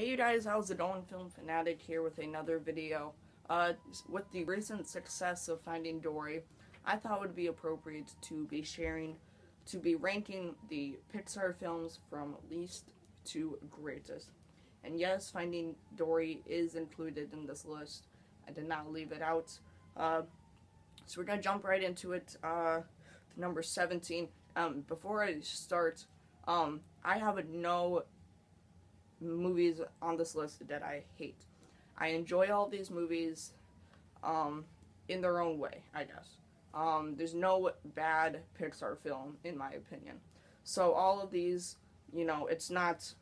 Hey you guys, how's it going? Film Fanatic here with another video. With the recent success of Finding Dory, I thought it would be appropriate to be ranking the Pixar films from least to greatest. And yes, Finding Dory is included in this list. I did not leave it out. So we're gonna jump right into it. Number 17. Before I start, I have no movies on this list that I hate. I enjoy all these movies in their own way, I guess. There's no bad Pixar film, in my opinion. So all of these, it's not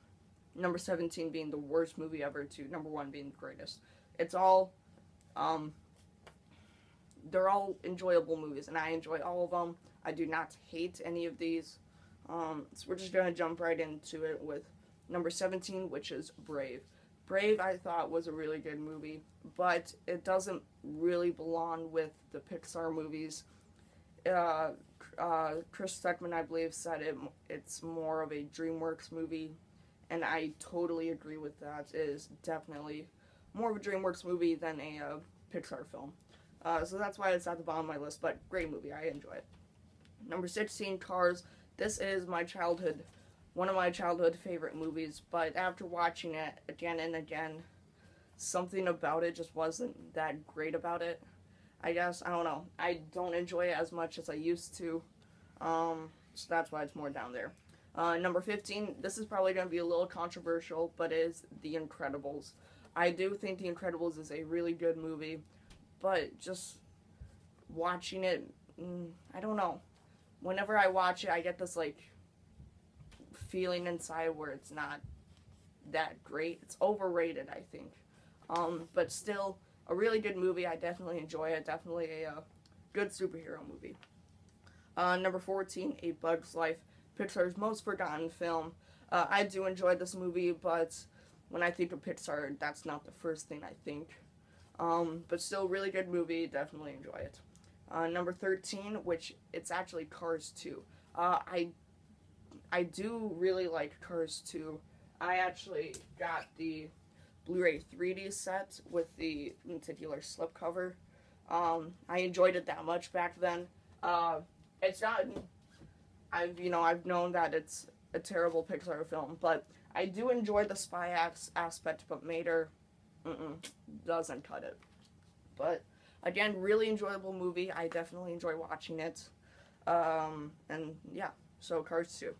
number 17 being the worst movie ever to number 1 being the greatest. It's all, they're all enjoyable movies, and I enjoy all of them. I do not hate any of these. So we're just going to jump right into it with number 17, which is Brave. Brave, I thought, was a really good movie, but it doesn't really belong with the Pixar movies. Chris Stuckman, I believe, said it's more of a DreamWorks movie, and I totally agree with that. It is definitely more of a DreamWorks movie than a Pixar film. So that's why it's at the bottom of my list, but great movie. I enjoy it. Number 16, Cars. This is one of my childhood favorite movies, but after watching it again and again, something about it just wasn't that great about it. I guess, I don't know. I don't enjoy it as much as I used to, so that's why it's more down there. Number 15, this is probably going to be a little controversial, but is The Incredibles. I do think The Incredibles is a really good movie, but just watching it, I don't know. Whenever I watch it, I get this, feeling inside where it's not that great. It's overrated, I think. But still, a really good movie. I definitely enjoy it. Definitely a good superhero movie. Number 14, A Bug's Life, Pixar's most forgotten film. I do enjoy this movie, but when I think of Pixar, that's not the first thing I think. But still, really good movie. Definitely enjoy it. Number 13, which it's actually Cars 2. I do really like Cars 2. I actually got the Blu-ray 3D set with the lenticular slipcover. I enjoyed it that much back then. It's not, I've known that it's a terrible Pixar film, but I do enjoy the spy aspect, but Mater doesn't cut it. But again, really enjoyable movie. I definitely enjoy watching it. And yeah, so Cars 2.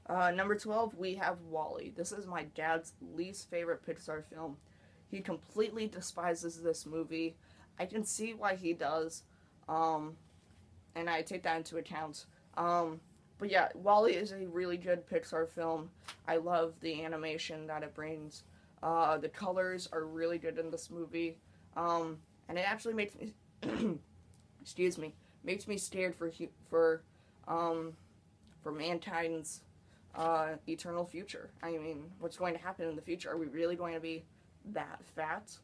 Number 12, we have WALL-E. This is my dad's least favorite Pixar film. He completely despises this movie. I can see why he does, and I take that into account. But yeah, WALL-E is a really good Pixar film. I love the animation that it brings. The colors are really good in this movie, and it actually makes me, excuse me, makes me scared for mankind's eternal future. I mean, what's going to happen in the future? Are we really going to be that fat?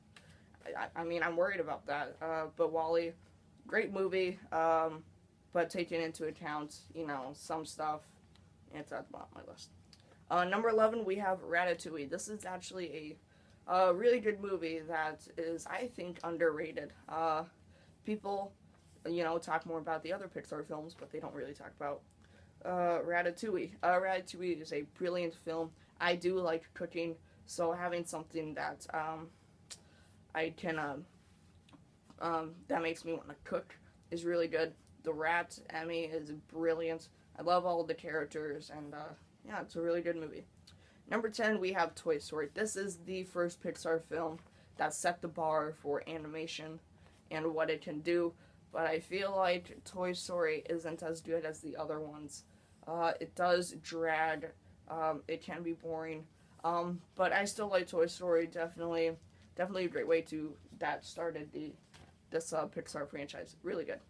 I mean, I'm worried about that. But WALL-E, great movie, but taking into account, some stuff, it's at the bottom of my list. Number 11, we have Ratatouille. This is actually a really good movie that is, I think, underrated. People, talk more about the other Pixar films, but they don't really talk about Ratatouille. Ratatouille is a brilliant film. I do like cooking, so having something that I can that makes me want to cook is really good. The rat, Emmy, is brilliant. I love all of the characters, and yeah, it's a really good movie. Number 10, we have Toy Story. This is the first Pixar film that set the bar for animation and what it can do. But I feel like Toy Story isn't as good as the other ones. It does drag. It can be boring. But I still like Toy Story. Definitely a great way that started this Pixar franchise. Really good.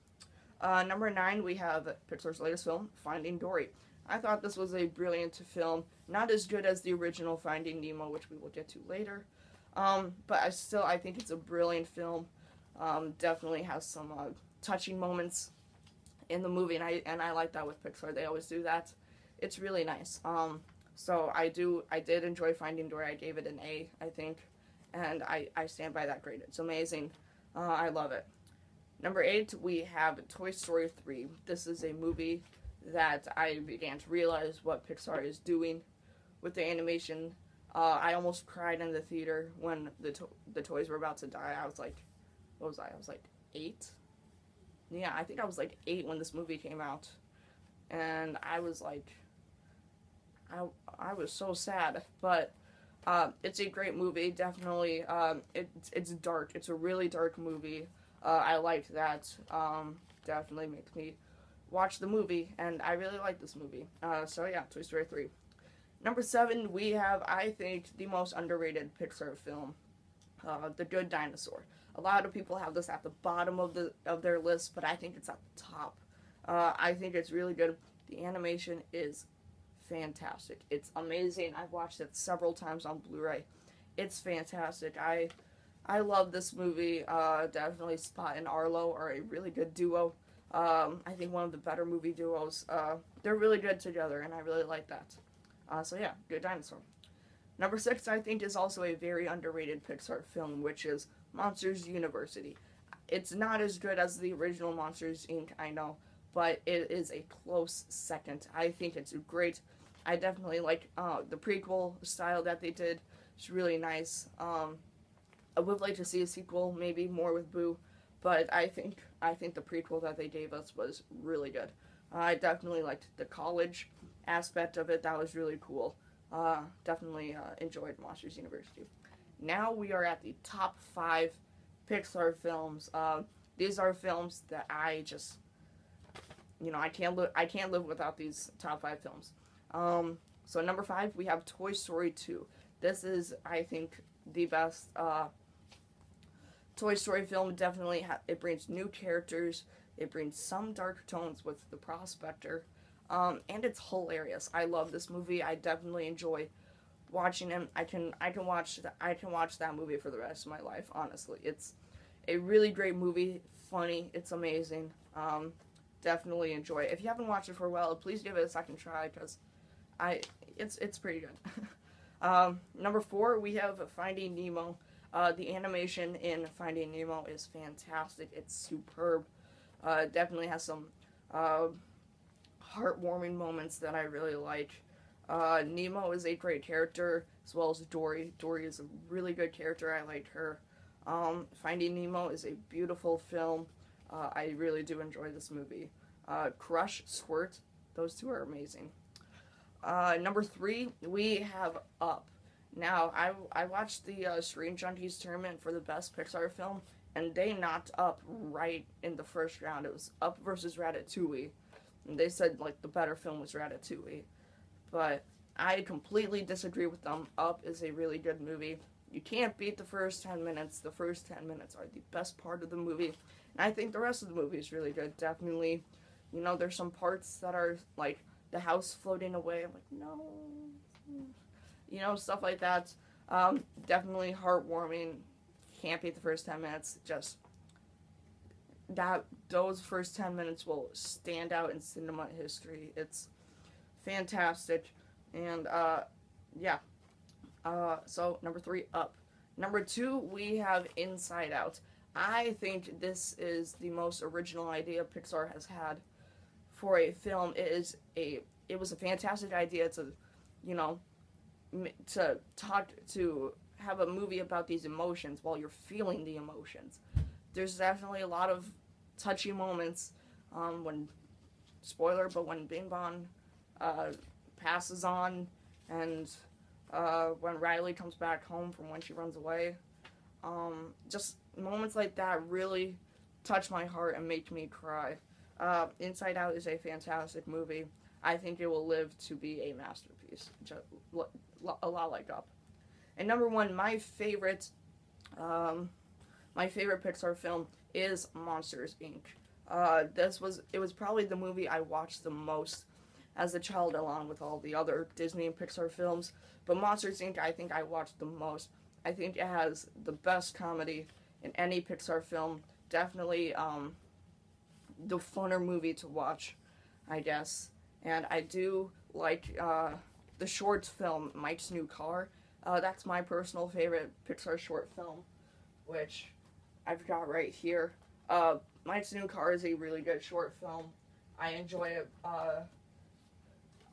Number 9, we have Pixar's latest film, Finding Dory. I thought this was a brilliant film. Not as good as the original Finding Nemo, which we will get to later. But I think it's a brilliant film. Definitely has some touching moments in the movie, and I like that with Pixar. They always do that. It's really nice. So I did enjoy Finding Dory. I gave it an A, I think, and I stand by that grade. It's amazing. I love it. Number 8, we have Toy Story 3. This is a movie that I began to realize what Pixar is doing with the animation. I almost cried in the theater when the toys were about to die. I was like, what was I? I was like 8. Yeah, I think I was like 8 when this movie came out, and I was like, I was so sad. But it's a great movie. Definitely, it's dark. It's a really dark movie. I liked that. Definitely makes me watch the movie, and I really like this movie. So yeah, Toy Story 3. Number 7, we have, I think, the most underrated Pixar film, The Good Dinosaur. A lot of people have this at the bottom of their list, but I think it's at the top. I think it's really good. The animation is fantastic. It's amazing. I've watched it several times on Blu-ray. It's fantastic. I love this movie. Definitely Spot and Arlo are a really good duo. I think one of the better movie duos. They're really good together, and I really like that. So yeah, Good Dinosaur. Number 6, I think, is also a very underrated Pixar film, which is Monsters University. It's not as good as the original Monsters, Inc., I know, but it is a close second. I think it's great. I definitely like the prequel style that they did. It's really nice. I would like to see a sequel, maybe more with Boo, but I think the prequel that they gave us was really good. I definitely liked the college aspect of it. That was really cool. Definitely enjoyed Monsters University. Now we are at the top 5 Pixar films. These are films that I just, I can't live without these top 5 films. So number 5, we have Toy Story 2. This is, I think, the best Toy Story film. Definitely, it brings new characters. It brings some dark tones with the Prospector. And it's hilarious. I love this movie. I definitely enjoy watching him. I can watch that movie for the rest of my life. Honestly, it's a really great movie. Funny. It's amazing. Definitely enjoy it. If you haven't watched it for a while, please give it a second try because it's pretty good. Number 4, we have Finding Nemo. The animation in Finding Nemo is fantastic. It's superb. Definitely has some heartwarming moments that I really like. Nemo is a great character, as well as Dory. Dory is a really good character. I liked her. Finding Nemo is a beautiful film. I really do enjoy this movie. Crush, Squirt, those two are amazing. Number 3, we have Up. Now, I watched the Screen Junkies tournament for the best Pixar film, and they knocked Up right in the first round. It was Up versus Ratatouille. And they said, like, the better film was Ratatouille. But I completely disagree with them. Up is a really good movie. You can't beat the first 10 minutes. The first 10 minutes are the best part of the movie. And I think the rest of the movie is really good. Definitely, there's some parts that are, like, the house floating away. I'm like, no. Stuff like that. Definitely heartwarming. Can't beat the first 10 minutes. Just those first 10 minutes will stand out in cinema history. It's fantastic. And yeah. So number 3, Up. Number 2, we have Inside Out. I think this is the most original idea Pixar has had for a film. It was a fantastic idea to have a movie about these emotions while you're feeling the emotions. There's definitely a lot of touchy moments when Bing Bong passes on, and when Riley comes back home from when she runs away. Just moments like that really touch my heart and make me cry. Inside Out is a fantastic movie. I think it will live to be a masterpiece, a lot like Up. And number 1, my favorite Pixar film is Monsters, Inc. It was probably the movie I watched the most as a child, along with all the other Disney and Pixar films. But Monsters, Inc., I think I watched the most. I think it has the best comedy in any Pixar film. Definitely the funner movie to watch, I guess. And I do like the short film Mike's New Car. That's my personal favorite Pixar short film, which I've got right here. Mike's New Car is a really good short film. I enjoy it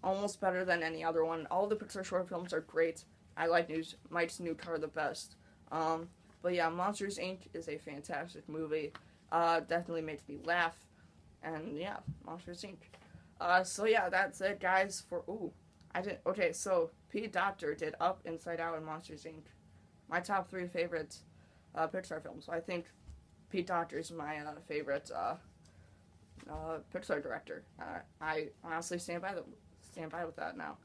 almost better than any other one. All the Pixar short films are great. I like Mike's New Car the best. But yeah, Monsters Inc. is a fantastic movie. Definitely makes me laugh. And yeah, Monsters Inc. So yeah, that's it, guys. Okay, so Pete Docter did Up, Inside Out, and Monsters Inc. My top 3 favorite Pixar films. So I think Pete Docter is my favorite Pixar director. I honestly stand by with that now.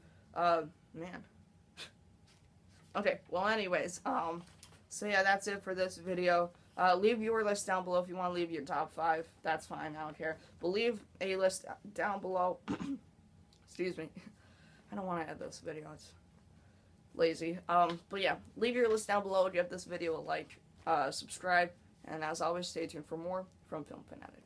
Man. Okay, well anyways, so yeah, that's it for this video. Leave your list down below if you want to leave your top 5. That's fine, I don't care. But leave a list down below. Excuse me. I don't want to edit this video, it's lazy. But yeah, leave your list down below, give this video a like, subscribe, and as always, stay tuned for more from Film Fanatic.